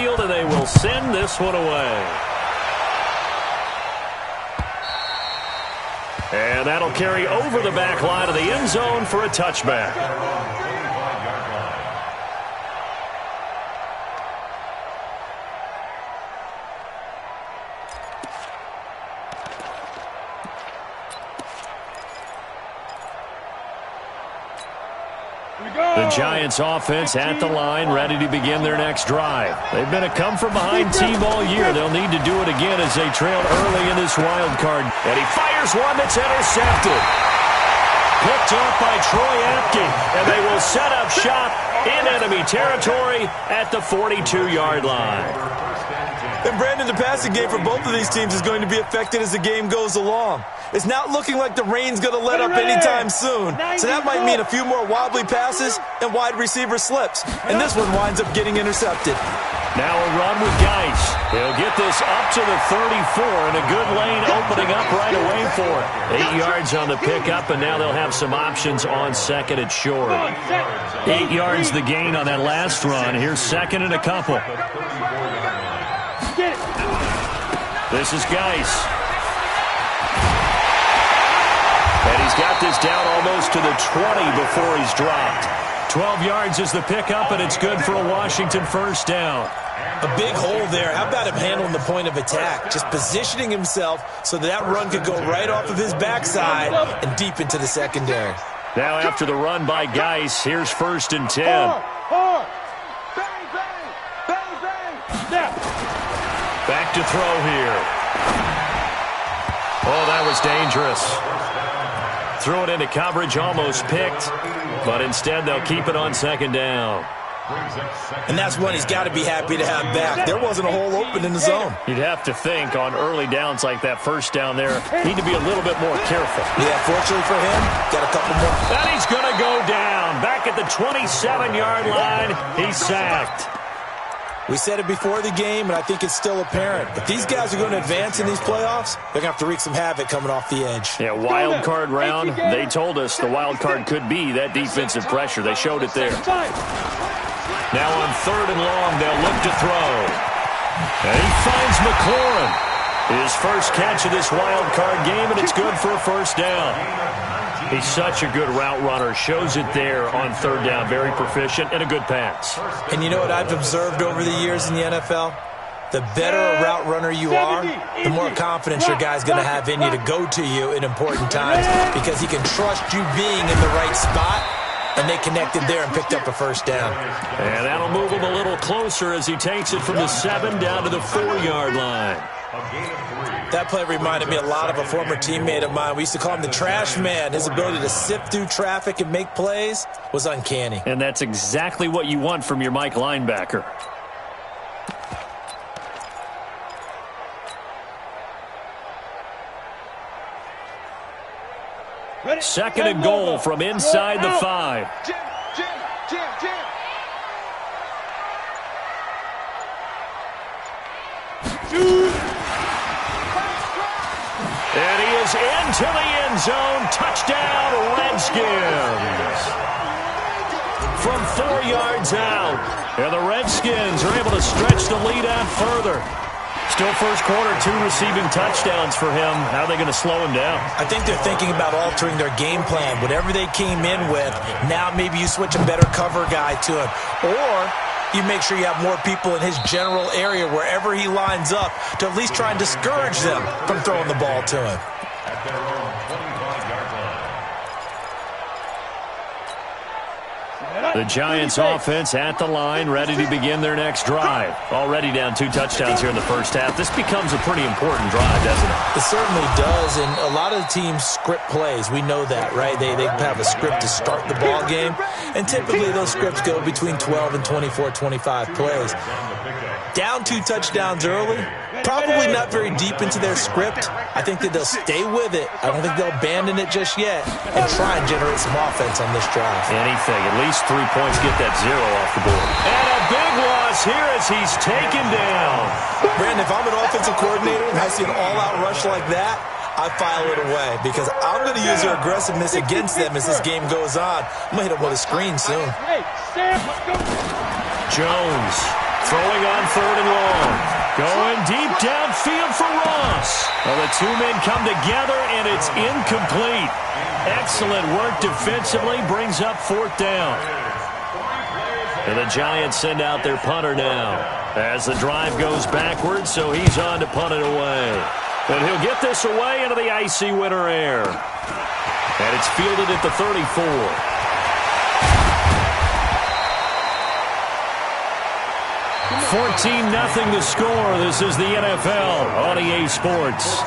field, and they will send this one away. And that'll carry over the back line of the end zone for a touchback. The Giants offense at the line, ready to begin their next drive. They've been a come-from-behind team all year. They'll need to do it again as they trailed early in this wild card. And he fires one that's intercepted. Picked off by Troy Apke, and they will set up shop in enemy territory at the 42-yard line. And Brandon, the passing game for both of these teams is going to be affected as the game goes along. It's not looking like the rain's going to let up anytime soon. So that might mean a few more wobbly passes and wide receiver slips. And this one winds up getting intercepted. Now a run with Geis. He'll get this up to the 34, and a good lane opening up right away for it. 8 yards on the pickup, and now they'll have some options on second and short. 8 yards the gain on that last run. Here's second and a couple. This is Geis. And he's got this down almost to the 20 before he's dropped. 12 yards is the pickup, and it's good for a Washington first down. A big hole there. How about him handling the point of attack? Just positioning himself so that run could go right off of his backside and deep into the secondary. Now after the run by Geis, here's first and 10. Back to throw here. Oh, that was dangerous. Threw it into coverage, almost picked, but instead they'll keep it on second down. And that's one he's got to be happy to have back. There wasn't a hole open in the zone. You'd have to think on early downs like that first down there, need to be a little bit more careful. Yeah, fortunately for him, got a couple more. And he's going to go down. Back at the 27-yard line, he's sacked. We said it before the game, and I think it's still apparent. If these guys are going to advance in these playoffs, they're going to have to wreak some havoc coming off the edge. Yeah, wild card round. They told us the wild card could be that defensive pressure. They showed it there. Now on third and long, they'll look to throw. And he finds McLaurin. His first catch of this wild card game, and it's good for a first down. He's such a good route runner. Shows it there on third down. Very proficient and a good pass. And you know what I've observed over the years in the NFL? The better a route runner you are, the more confidence your guy's going to have in you to go to you in important times because he can trust you being in the right spot, and they connected there and picked up a first down. And that'll move him a little closer as he takes it from the 7 down to the 4-yard line. That play reminded me a lot of a former teammate of mine. We used to call him the trash man. His ability to sift through traffic and make plays was uncanny. And that's exactly what you want from your Mike linebacker. Second and goal from inside the 5. And he is into the end zone. Touchdown, Redskins. From 4 yards out. And the Redskins are able to stretch the lead out further. Still first quarter, 2 receiving touchdowns for him. How are they going to slow him down? I think they're thinking about altering their game plan. Whatever they came in with, now maybe you switch a better cover guy to him. Or you make sure you have more people in his general area wherever he lines up to at least try and discourage them from throwing the ball to him. The Giants offense at the line, ready to begin their next drive. Already down 2 touchdowns here in the first half. This becomes a pretty important drive, doesn't it? It certainly does, and a lot of the teams script plays. We know that, right? They have a script to start the ball game, and typically those scripts go between 12 and 24, 25 plays. Down 2 touchdowns early, probably not very deep into their script. I think that they'll stay with it. I don't think they'll abandon it just yet and try and generate some offense on this drive. Anything. At least 3 points, get that 0 off the board. And a big loss here as he's taken down. Brandon, if I'm an offensive coordinator and I see an all-out rush like that, I file it away because I'm going to use their aggressiveness against them as this game goes on. I'm going to hit them with a screen soon. Jones throwing on 3rd Going deep downfield for Ross. Well, the two men come together, and it's incomplete. Excellent work defensively, brings up 4th down. And the Giants send out their punter now as the drive goes backwards, so he's on to punt it away. And he'll get this away into the icy winter air. And it's fielded at the 34. 14-0 the score. This is the NFL on EA Sports.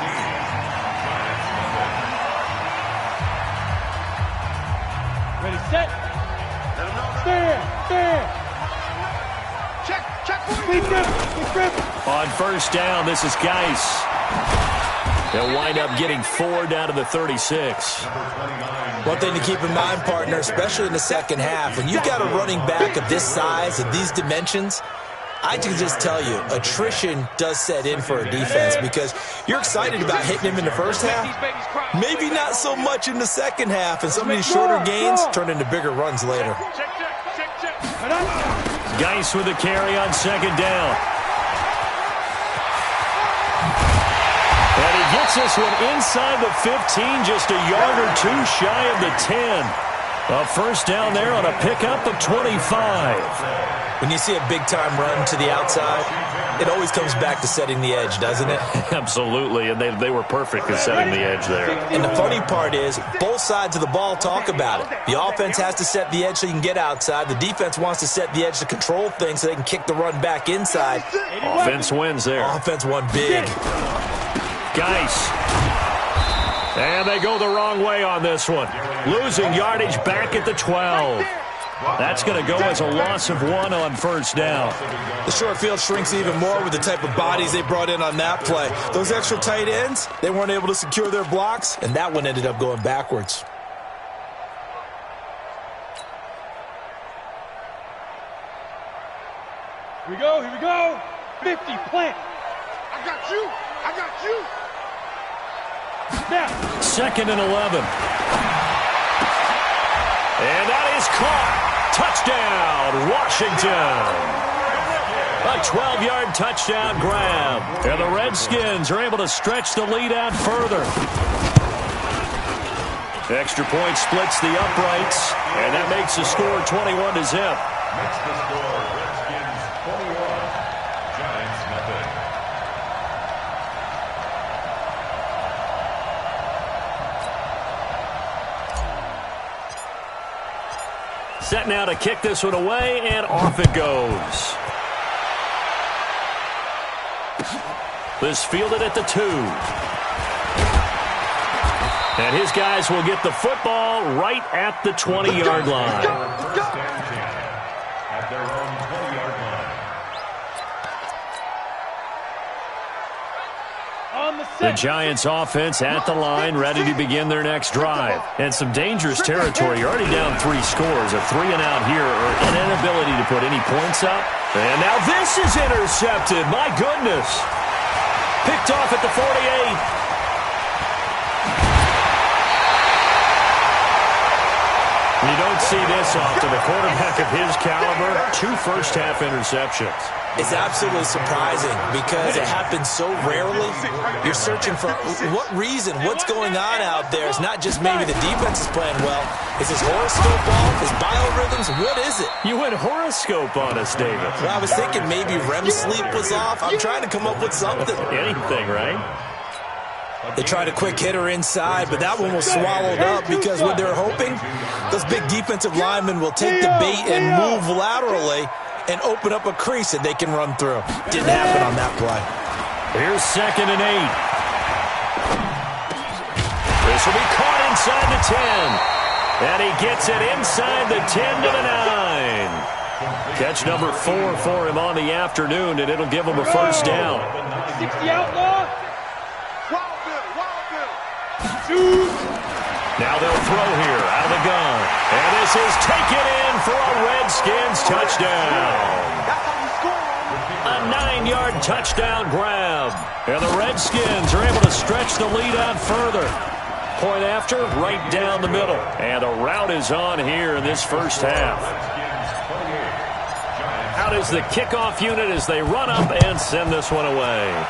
Ready, set. Stand. Check. On first down, this is Geis. They'll wind up getting 4 down to the 36. One thing to keep in mind, partner, especially in the second half, when you've got a running back of this size, of these dimensions, I can just tell you, attrition does set in for a defense because you're excited about hitting him in the first half. Maybe not so much in the second half, and some of these shorter gains turn into bigger runs later. Geis with a carry on second down. And he gets this one inside the 15, just a yard or two shy of the 10. A first down there on a pickup of 25. When you see a big-time run to the outside, it always comes back to setting the edge, doesn't it? Absolutely, and they were perfect at setting the edge there. And the funny part is, both sides of the ball talk about it. The offense has to set the edge so you can get outside. The defense wants to set the edge to control things so they can kick the run back inside. Offense wins there. Offense won big. Geis. And they go the wrong way on this one. Losing yardage back at the 12. That's going to go as a loss of 1 on first down. The short field shrinks even more with the type of bodies they brought in on that play. Those extra tight ends, they weren't able to secure their blocks, and that one ended up going backwards. Here we go. 50, plant. I got you. Now. 2nd and 11. And that is caught. Touchdown, Washington. A 12-yard touchdown grab. And the Redskins are able to stretch the lead out further. Extra point splits the uprights, and that makes the score 21-0. Makes the score Redskins 21, Giants nothing. Set now to kick this one away, and off it goes. This fielded at the 2. And his guys will get the football right at the 20-yard line. At their own 20-yard line. The Giants offense at the line, ready to begin their next drive. And some dangerous territory. You're already down 3 scores. A 3-and-out here, or an inability to put any points up. And now this is intercepted. My goodness. Picked off at the 48. You don't see this often. A quarterback of his caliber, 2 first-half interceptions. It's absolutely surprising because it happens so rarely. You're searching for what reason, what's going on out there. It's not just maybe the defense is playing well. Is his horoscope off? His biorhythms? What is it? You went horoscope on us, David. Well, I was thinking maybe REM sleep was off. I'm trying to come up with something. Anything, right? They tried a quick hitter inside, but that one was swallowed up because what they're hoping, those big defensive linemen will take the bait and move laterally and open up a crease that they can run through. Didn't happen on that play. Here's 2nd and 8. This will be caught inside the 10. And he gets it inside the 10 to the 9. Catch number 4 for him on the afternoon, and it'll give him a first down. 60 outlaw. Now they'll throw here out of the gun. And this is taken in for a Redskins touchdown. A 9-yard touchdown grab. And the Redskins are able to stretch the lead out further. Point after, right down the middle. And a rout is on here in this first half. Out out is the kickoff unit as they run up and send this one away.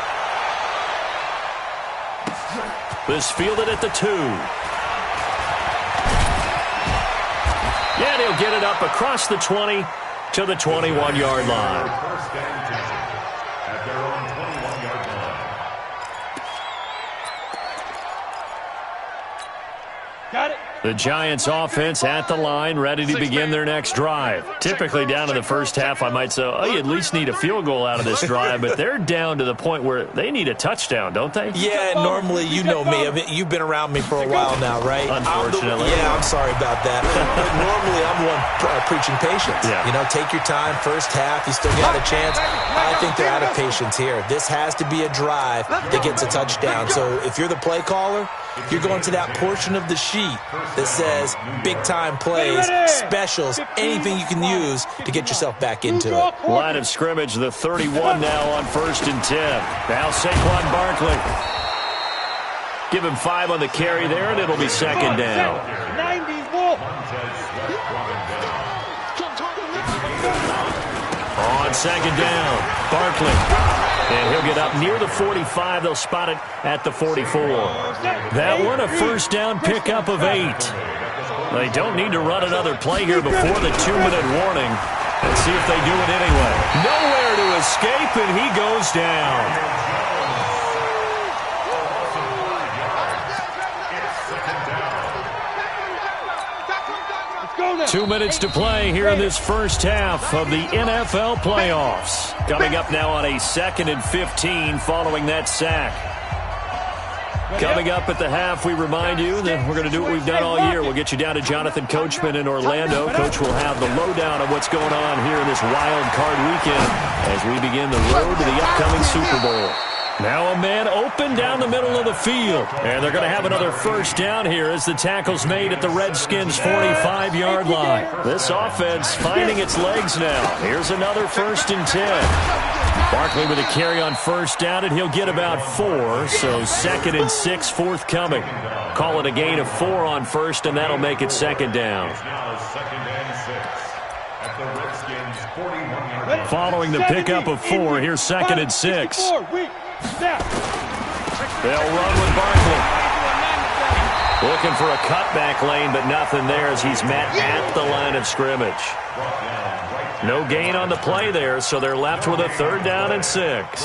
This fielded at the 2. And he'll get it up across the 20 to the 21-yard line. First and 10 at their own 21-yard line. Got it. The Giants offense at the line, ready to begin their next drive. Typically down to the first half, I might say, oh, you at least need a field goal out of this drive, but they're down to the point where they need a touchdown, don't they? Yeah, normally, you know me. I mean, you've been around me for a while now, right? Unfortunately. I'm sorry about that. But normally, I'm one preaching patience. Yeah. You know, take your time, first half, you still got a chance. I think they're out of patience here. This has to be a drive that gets a touchdown. So if you're the play caller, you're going to that portion of the sheet that says big-time plays, specials, anything you can use to get yourself back into it. Line of scrimmage, the 31 now on 1st and 10. Now Saquon Barkley. Give him 5 on the carry there, and it'll be second down. 90s ball. On second down, Barkley. And he'll get up near the 45. They'll spot it at the 44. That one a first down pickup of 8. They don't need to run another play here before the 2-minute warning. Let's see if they do it anyway. Nowhere to escape, and he goes down. 2 minutes to play here in this first half of the NFL playoffs. Coming up now on a 2nd and 15 following that sack. Coming up at the half, we remind you that we're going to do what we've done all year. We'll get you down to Jonathan Coachman in Orlando. Coach will have the lowdown of what's going on here in this wild card weekend as we begin the road to the upcoming Super Bowl. Now a man open down the middle of the field. And they're going to have another first down here as the tackle's made at the Redskins' 45-yard line. This offense finding its legs now. Here's another 1st and 10. Barkley with a carry on first down, and he'll get about 4. So 2nd and 6 forthcoming. Call it a gain of 4 on first, and that'll make it second down. Now 2nd and 6 at the Redskins' 41-yard line. Following the pickup of 4, here's 2nd and 6. They'll run with Barkley. Looking for a cutback lane, but nothing there as he's met at the line of scrimmage. No gain on the play there, so they're left with a 3rd down and 6.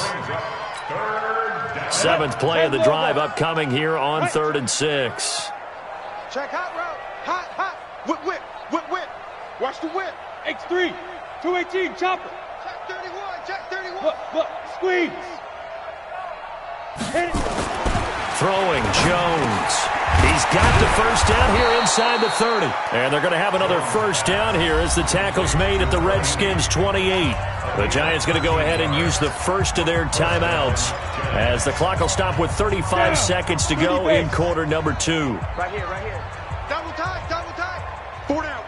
7th play of the drive upcoming here on 3rd and 6. Check hot route. Hot. Whip. Watch the whip. X3. 218. Chopper. Check 31. Look. Squeeze. Hit it. Throwing Jones. He's got the first down here inside the 30. And they're going to have another first down here as the tackle's made at the Redskins' 28. The Giants going to go ahead and use the first of their timeouts as the clock will stop with 35 seconds to go in quarter number 2. Right here. Double tight. 4 down.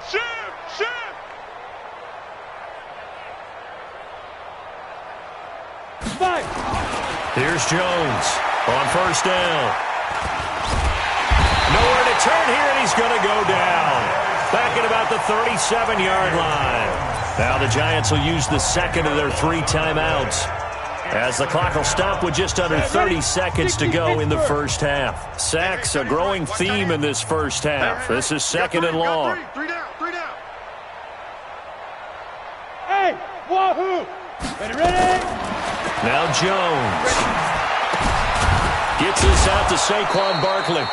Shift. Five. Here's Jones on first down. Nowhere to turn here, and he's going to go down. Back at about the 37-yard line. Now the Giants will use the second of their 3 timeouts as the clock will stop with just under 30 seconds to go in the first half. Sacks, a growing theme in this first half. This is 2nd and long. 3 down. Hey, wahoo! Ready? Now Jones gets this out to Saquon Barkley.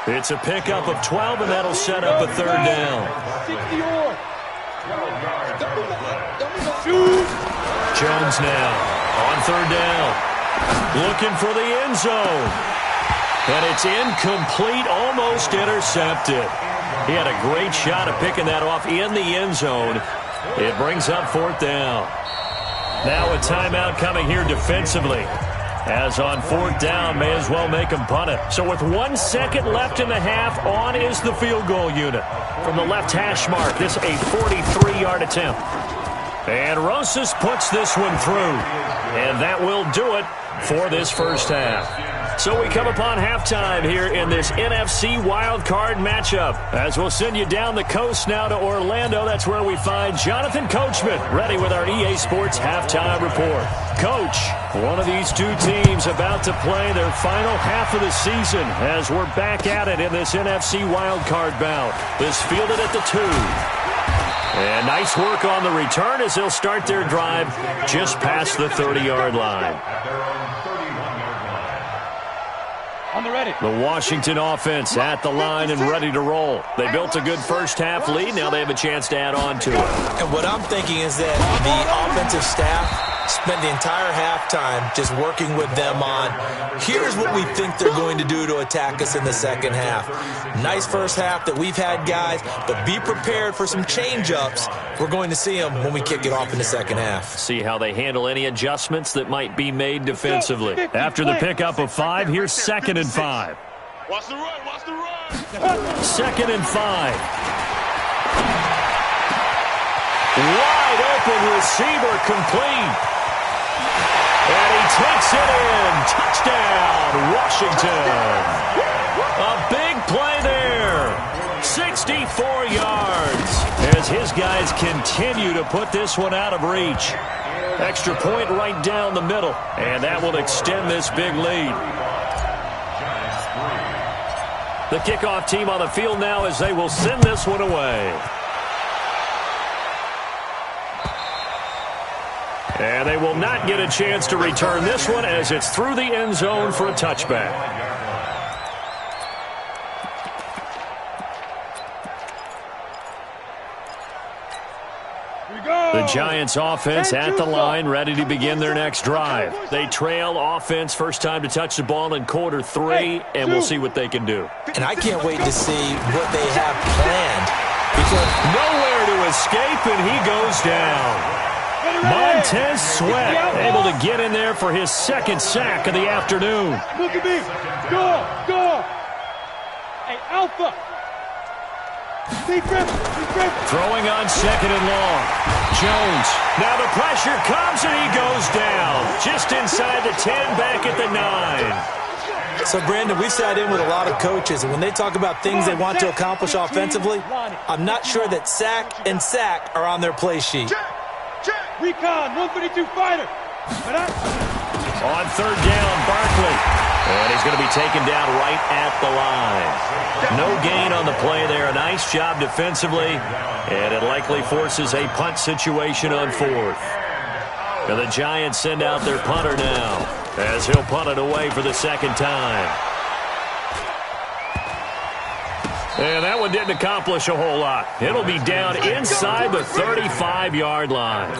It's a pickup of 12, and that'll set up a 3rd down. 60-yard. Jones now on 3rd down. Looking for the end zone. And it's incomplete, almost intercepted. He had a great shot at picking that off in the end zone. It brings up 4th down. Now a timeout coming here defensively. As on 4th down, may as well make him punt it. So with 1 second left in the half, on is the field goal unit. From the left hash mark, this a 43-yard attempt. And Rosas puts this one through. And that will do it for this first half. So we come upon halftime here in this NFC wildcard matchup. As we'll send you down the coast now to Orlando, that's where we find Jonathan Coachman, ready with our EA Sports halftime report. Coach, one of these two teams about to play their final half of the season as we're back at it in this NFC wildcard bout. This fielded at the 2. And nice work on the return as they'll start their drive just past the 30-yard line. On the ready. The Washington offense at the line and ready to roll. They built a good first-half lead. Now they have a chance to add on to it. And what I'm thinking is that the offensive staff spent the entire halftime just working with them on, here's what we think they're going to do to attack us in the second half. Nice first half that we've had, guys, but be prepared for some change-ups. We're going to see them when we kick it off in the second half. See how they handle any adjustments that might be made defensively. After the pickup of 5, here's 2nd and 5. Watch the run, watch the run. 2nd and 5. Wide open receiver complete. And he takes it in. Touchdown, Washington. A big play there. 64 yards as his guys continue to put this one out of reach. Extra point right down the middle, and that will extend this big lead. The kickoff team on the field now as they will send this one away. And they will not get a chance to return this one as it's through the end zone for a touchback. The Giants offense at the line, ready to begin their next drive. They trail offense, first time to touch the ball in quarter 3, and we'll see what they can do. And I can't wait to see what they have planned. Because nowhere to escape, and he goes down. Montez Sweat able to get in there for his 2nd sack of the afternoon. Look at me. Go. Hey, Alpha. Throwing on 2nd and long. Jones. Now the pressure comes and he goes down. Just inside the 10, back at the 9. So, Brandon, we sat in with a lot of coaches, and when they talk about things they want to accomplish offensively, I'm not sure that sack and sack are on their play sheet. Recon, 132 fighter. On 3rd down, Barkley. And he's going to be taken down right at the line. No gain on the play there. A nice job defensively. And it likely forces a punt situation on 4th. And the Giants send out their punter now as he'll punt it away for the 2nd time. And that one didn't accomplish a whole lot. It'll be down inside the 35-yard line.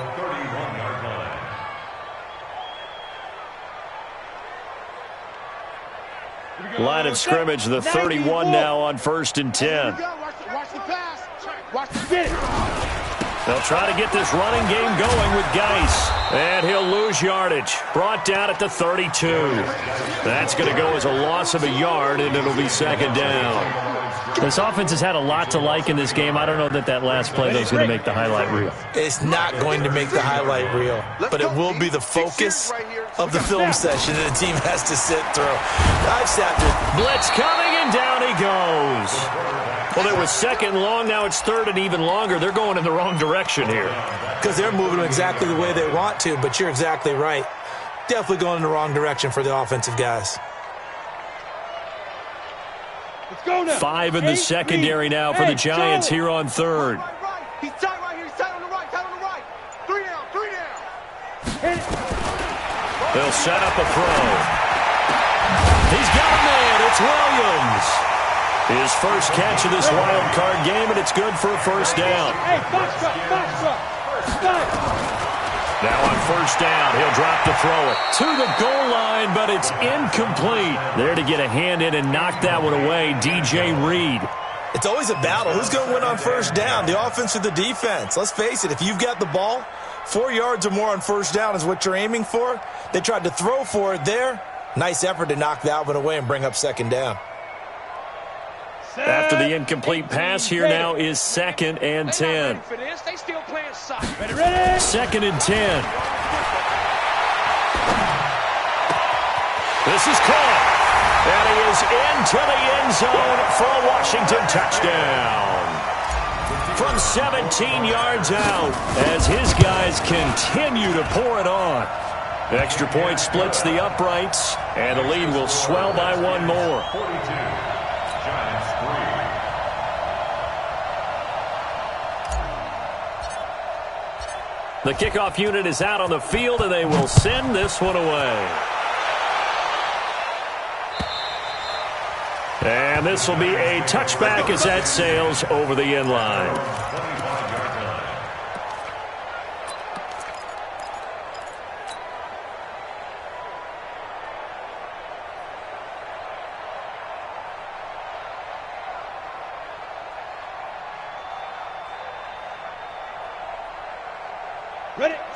Line of scrimmage, the 31 now on 1st and 10. Watch the pass. Watch the get. They'll try to get this running game going with Geis. And he'll lose yardage. Brought down at the 32. That's going to go as a loss of a yard, and it'll be 2nd down. This offense has had a lot to like in this game. I don't know that that last play is going to make the highlight reel. It's not going to make the highlight reel, but it will be the focus of the film session that the team has to sit through. I've sat through. Blitz coming, and down he goes. Well, it was 2nd and long. Now it's 3rd and even longer. They're going in the wrong direction here. Because they're moving exactly the way they want to, but you're exactly right. Definitely going in the wrong direction for the offensive guys. Let's go now. 5 in the secondary now for the Giants here on 3rd. He's tight right here. He's tight on the right. Tight on the right. 3 down. They'll set up a throw. He's got a man. It's Williams. His first catch of this wild card game, and it's good for a 1st down. Hey, box up. Now on 1st down, he'll drop to throw it to the goal line, but it's incomplete. There to get a hand in and knock that one away, DJ Reed. It's always a battle. Who's going to win on 1st down, the offense or the defense? Let's face it, if you've got the ball, 4 yards or more on 1st down is what you're aiming for. They tried to throw for it there. Nice effort to knock that one away and bring up 2nd down. After the incomplete pass, here now is 2nd and 10. They still playing soccer. 2nd and 10. This is caught. is into the end zone for a Washington touchdown. From 17 yards out as his guys continue to pour it on. Extra point splits the uprights, and the lead will swell by one more. 42, Giants 3. The kickoff unit is out on the field, and they will send this one away. And this will be a touchback as that sails over the end line.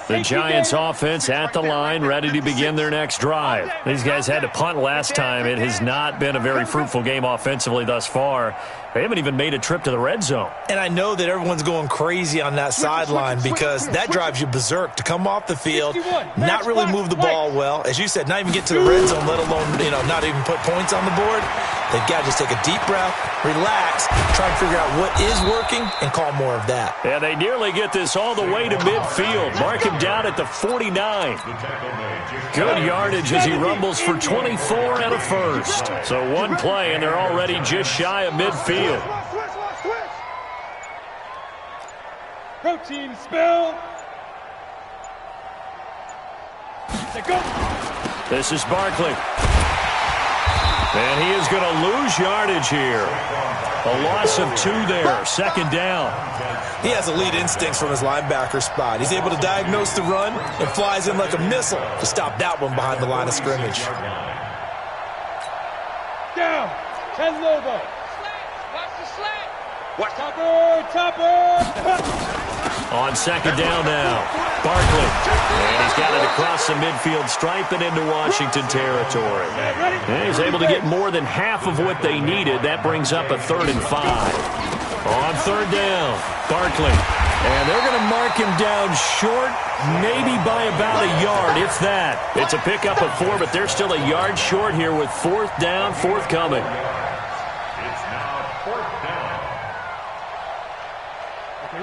The Giants offense at the line, ready to begin their next drive. These guys had to punt last time. It has not been a very fruitful game offensively thus far. They haven't even made a trip to the red zone. And I know that everyone's going crazy on that sideline because that drives you berserk to come off the field, not really move the ball well. As you said, not even get to the red zone, let alone, not even put points on the board. They've got to just take a deep breath, relax, try and figure out what is working, and call more of that. Yeah, they nearly get this all the way to midfield. Mark him down at the 49. Good yardage as he rumbles for 24 and a first. So one play, and they're already just shy of midfield. Protein spill. Go. This is Barkley. And he is going to lose yardage here. A loss of 2 there, second down. He has elite instincts from his linebacker spot. He's able to diagnose the run and flies in like a missile to stop that one behind the line of scrimmage. Down. JLoveO. Watch the slant. Watch Topper. On second down now, Barkley. And he's got it across the midfield stripe and into Washington territory. And he's able to get more than half of what they needed. That brings up a 3rd and 5. On third down, Barkley. And they're going to mark him down short, maybe by about a yard, if that. It's a pickup of 4, but they're still a yard short here with 4th down, forthcoming.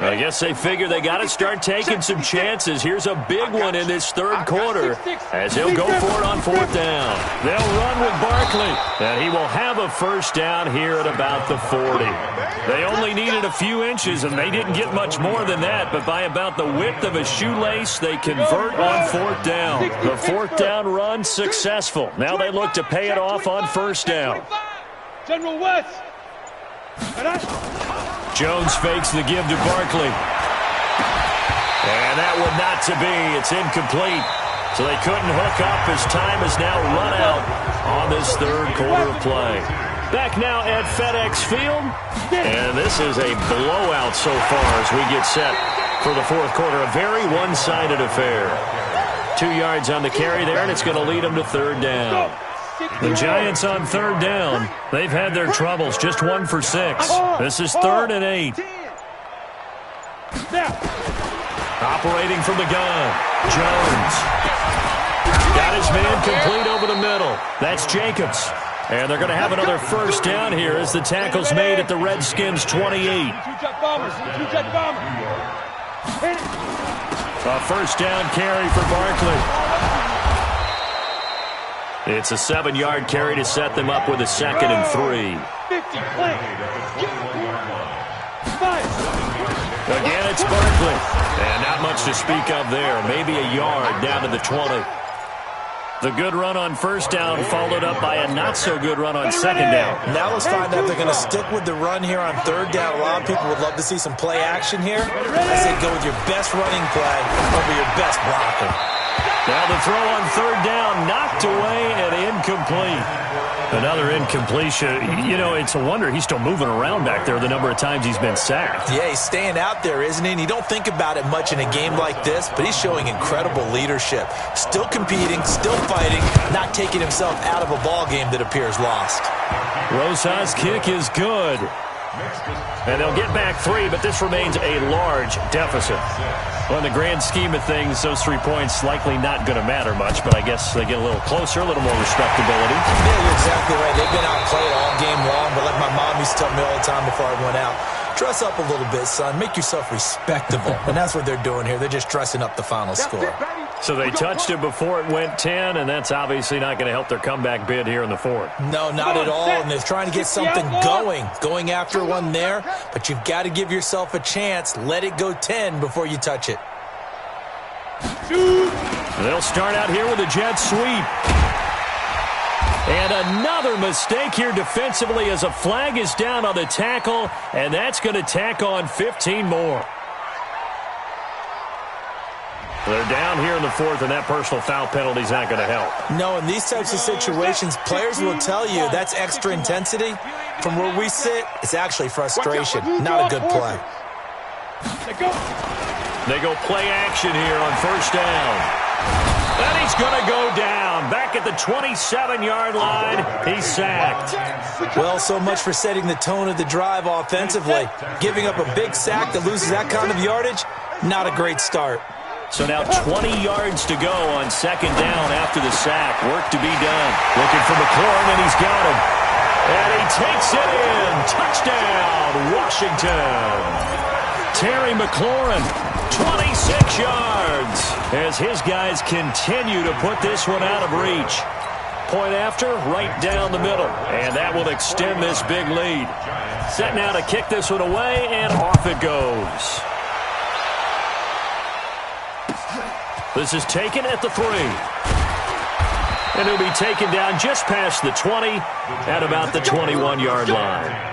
I guess they figure they got to start taking some chances. Here's a big one in this third quarter as he'll go for it on 4th down. They'll run with Barkley, and he will have a first down here at about the 40. They only needed a few inches, and they didn't get much more than that, but by about the width of a shoelace, they convert on 4th down. The 4th down run successful. Now they look to pay it off on 1st down. General West. Jones fakes the give to Barkley. And that one not to be. It's incomplete. So they couldn't hook up as time is now run out on this third quarter of play. Back now at FedEx Field. And this is a blowout so far as we get set for the fourth quarter. A very one-sided affair. 2 yards on the carry there, and it's going to lead them to 3rd down. The Giants on 3rd down. They've had their troubles. Just 1 for 6. This is 3rd and 8. Operating from the gun. Jones. Got his man complete over the middle. That's Jacobs. And they're going to have another first down here as the tackle's made at the Redskins' 28. A first down carry for Barkley. It's a 7-yard carry to set them up with a 2nd and 3. Again, it's Barkley. And not much to speak of there. Maybe a yard down to the 20. The good run on 1st down followed up by a not-so-good run on 2nd down. Now let's find out if they're going to stick with the run here on 3rd down. A lot of people would love to see some play action here. I say go with your best running play over your best blocker. Now the throw on 3rd down, knocked away and incomplete. Another incompletion. You know, it's a wonder he's still moving around back there the number of times he's been sacked. Yeah, he's staying out there, isn't he? And you don't think about it much in a game like this, but he's showing incredible leadership. Still competing, still fighting, not taking himself out of a ball game that appears lost. Rosa's kick is good. And they'll get back 3, but this remains a large deficit. Well, in the grand scheme of things, those 3 points likely not going to matter much, but I guess they get a little closer, a little more respectability. Yeah, you're exactly right. They've been outplayed all game long, but like my mom used to tell me all the time before I went out, dress up a little bit, son. Make yourself respectable. And that's what they're doing here. They're just dressing up the final score. So they touched it before it went 10, and that's obviously not going to help their comeback bid here in the 4th. No, not at all, and they're trying to get something going after one there, but you've got to give yourself a chance. Let it go 10 before you touch it. They'll start out here with a jet sweep. And another mistake here defensively as a flag is down on the tackle, and that's going to tack on 15 more. They're down here in the 4th, and that personal foul penalty is not going to help. No, in these types of situations, players will tell you that's extra intensity. From where we sit, it's actually frustration, not a good play. They go play action here on first down. And he's going to go down. Back at the 27-yard line, he's sacked. Well, so much for setting the tone of the drive offensively. Giving up a big sack that loses that kind of yardage, not a great start. So now 20 yards to go on second down after the sack. Work to be done. Looking for McLaurin, and he's got him. And he takes it in. Touchdown, Washington. Terry McLaurin, 26 yards, as his guys continue to put this one out of reach. Point after, right down the middle. And that will extend this big lead. Set now to kick this one away, and off it goes. This is taken at the 3. And it'll be taken down just past the 20 at about the 21-yard line.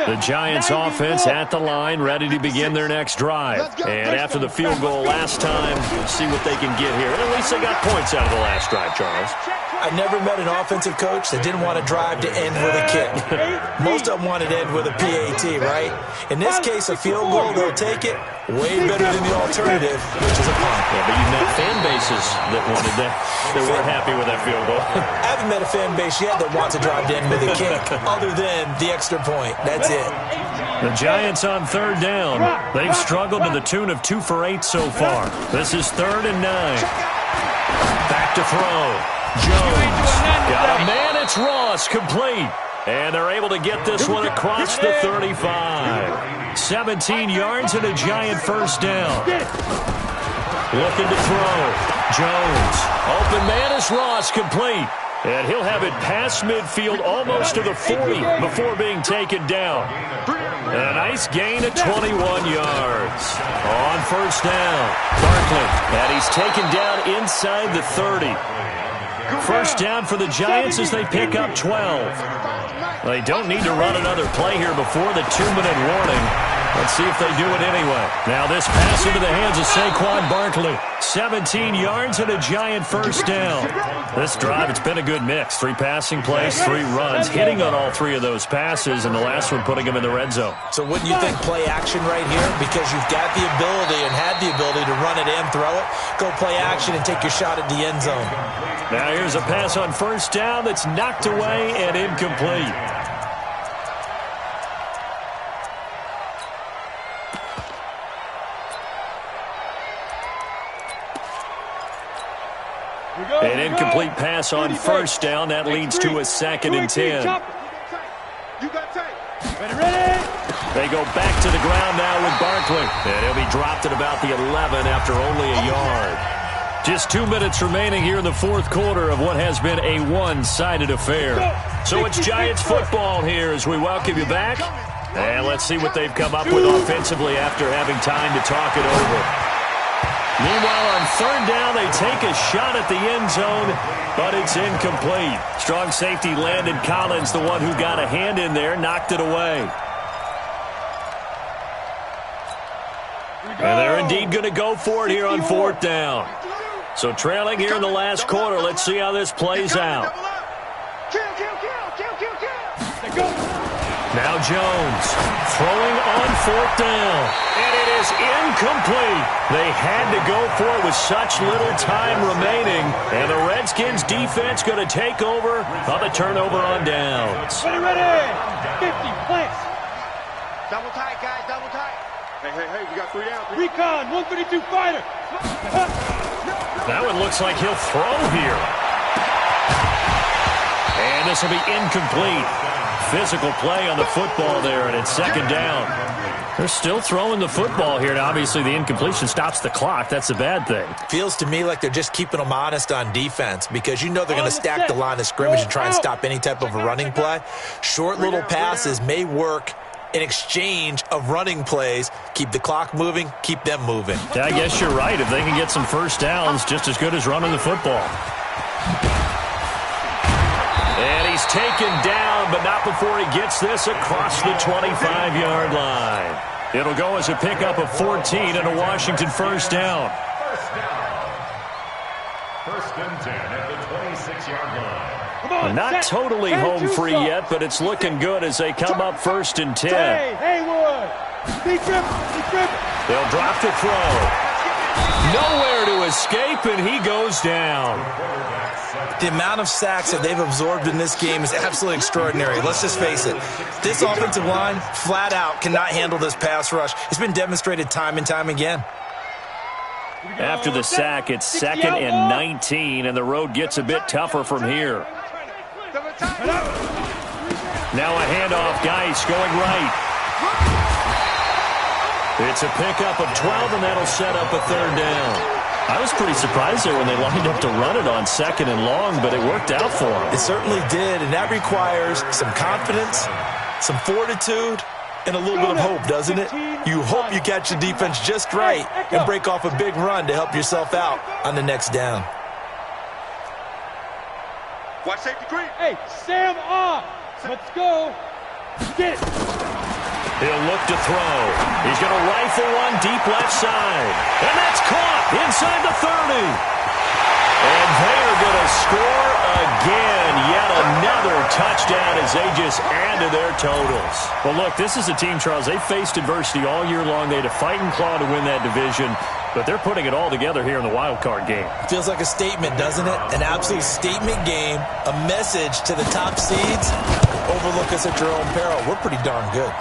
The Giants offense at the line, ready to begin their next drive. And after the field goal last time, we'll see what they can get here. And at least they got points out of the last drive, Charles. I never met an offensive coach that didn't want to drive to end with a kick. Most of them wanted to end with a PAT, right? In this case, a field goal, they'll take it. Way better than the alternative, which is a punt. Yeah, but you've met fan bases that wanted that, that weren't happy with that field goal. I haven't met a fan base yet that wants to drive to end with a kick, other than the extra point. That's it. The Giants on third down. They've struggled to the tune of 2 for 8 so far. This is 3rd and 9. Back to throw. Jones got a man. It's Ross, complete. And they're able to get this one across the 35. 17 yards and a Giant first down. Looking to throw. Jones. Open man is Ross, complete. And he'll have it past midfield almost to the 40 before being taken down. A nice gain of 21 yards. On first down, Barkley. And he's taken down inside the 30. First down for the Giants as they pick up 12. They don't need to run another play here before the 2-minute warning. Let's see if they do it anyway. Now this pass into the hands of Saquon Barkley. 17 yards and a Giant first down. This drive, it's been a good mix. 3 passing plays, 3 runs, hitting on all 3 of those passes, and the last one putting him in the red zone. So wouldn't you think play action right here? Because you've got the ability and had the ability to run it and throw it. Go play action and take your shot at the end zone. Now here's a pass on first down that's knocked away and incomplete. An incomplete pass on first down. That leads to a 2nd and 10. They go back to the ground now with Barkley. And he'll be dropped at about the 11 after only a yard. Just 2 minutes remaining here in the 4th quarter of what has been a one-sided affair. So it's Giants football here as we welcome you back. And let's see what they've come up with offensively after having time to talk it over. Meanwhile, on third down, they take a shot at the end zone, but it's incomplete. Strong safety Landon Collins, the one who got a hand in there, knocked it away. And they're indeed going to go for it here on 4th down. So trailing here in the last quarter, let's see how this plays out. Now Jones throwing on 4th down. And it is incomplete. They had to go for it with such little time remaining. And the Redskins defense going to take over on the turnover on downs. Ready. 50, plants. Double tight, guys, double tight. Hey, we got 3 down. Recon, 132 fighter. That one looks like he'll throw here. And this will be incomplete. Physical play on the football there, and it's second down. They're still throwing the football here, and obviously the incompletion stops the clock. That's a bad thing. Feels to me like they're just keeping them honest on defense because you know they're going to stack the line of scrimmage and try and stop any type of a running play. Short little passes may work in exchange of running plays. Keep the clock moving, keep them moving. Yeah, I guess you're right. If they can get some first downs, just as good as running the football. And he's taken down, but not before he gets this across the 25-yard line. It'll go as a pickup of 14 and a Washington first down. First and 10 at the 26-yard line. Not totally home free yet, but it's looking good as they come up first and 10. Hey, Haywood. Deep trip. They'll drop the throw. Nowhere to escape, and he goes down. The amount of sacks that they've absorbed in this game is absolutely extraordinary. Let's just face it. This offensive line, flat out, cannot handle this pass rush. It's been demonstrated time and time again. After the sack, it's 2nd and 19, and the road gets a bit tougher from here. Now a handoff, Geis going right. It's a pickup of 12, and that'll set up a third down. I was pretty surprised there when they lined up to run it on 2nd and long, but it worked out for them. It certainly did, and that requires some confidence, some fortitude, and a little bit of hope, doesn't it? You hope you catch the defense just right and break off a big run to help yourself out on the next down. Watch safety green. Hey, Sam off. Let's go. Get it. He'll look to throw. He's going to rifle one deep left side. And that's caught inside the 30. And they are going to score again. Yet another touchdown as they just add to their totals. Well, look, this is a team, Charles, they faced adversity all year long. They had to fight and claw to win that division. But they're putting it all together here in the wild card game. Feels like a statement, doesn't it? An absolute statement game, a message to the top seeds. Overlook us at your own peril. We're pretty darn good.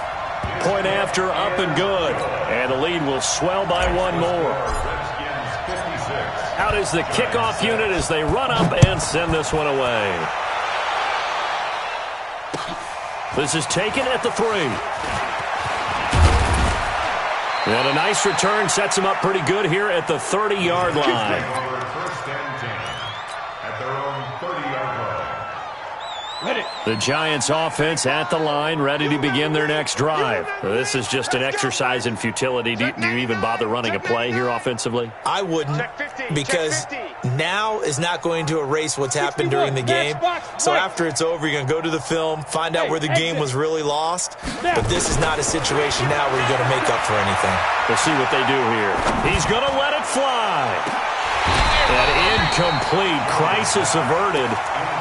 Point after, up and good. And the lead will swell by one more. Out is the kickoff unit as they run up and send this one away. This is taken at the 3. And a nice return sets him up pretty good here at the 30-yard line. First and 10 at their own 30-yard line. The Giants offense at the line, ready to begin their next drive. This is just an exercise in futility. Do you even bother running a play here offensively? I wouldn't, because now is not going to erase what's happened during the game. So after it's over, you're going to go to the film, find out where the game was really lost. But this is not a situation now where you're going to make up for anything. We'll see what they do here. He's going to let it fly. And incomplete. Crisis averted.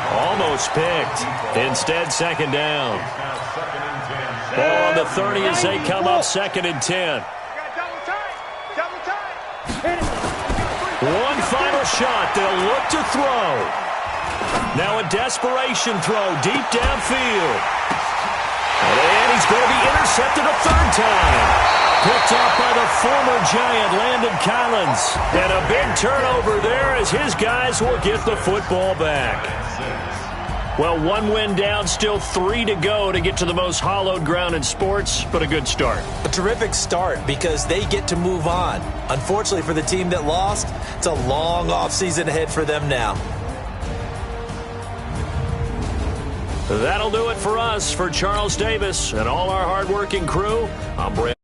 Almost picked. Instead, second down. Ball on the 30 as they come up 2nd and 10. One final shot. They'll look to throw. Now a desperation throw deep downfield. And he's going to be intercepted a third time. Picked up by the former Giant, Landon Collins. And a big turnover there as his guys will get the football back. Well, one win down, still 3 to go to get to the most hallowed ground in sports, but a good start. A terrific start because they get to move on. Unfortunately for the team that lost, it's a long offseason ahead for them now. That'll do it for us. For Charles Davis and all our hardworking crew, I'm Brent.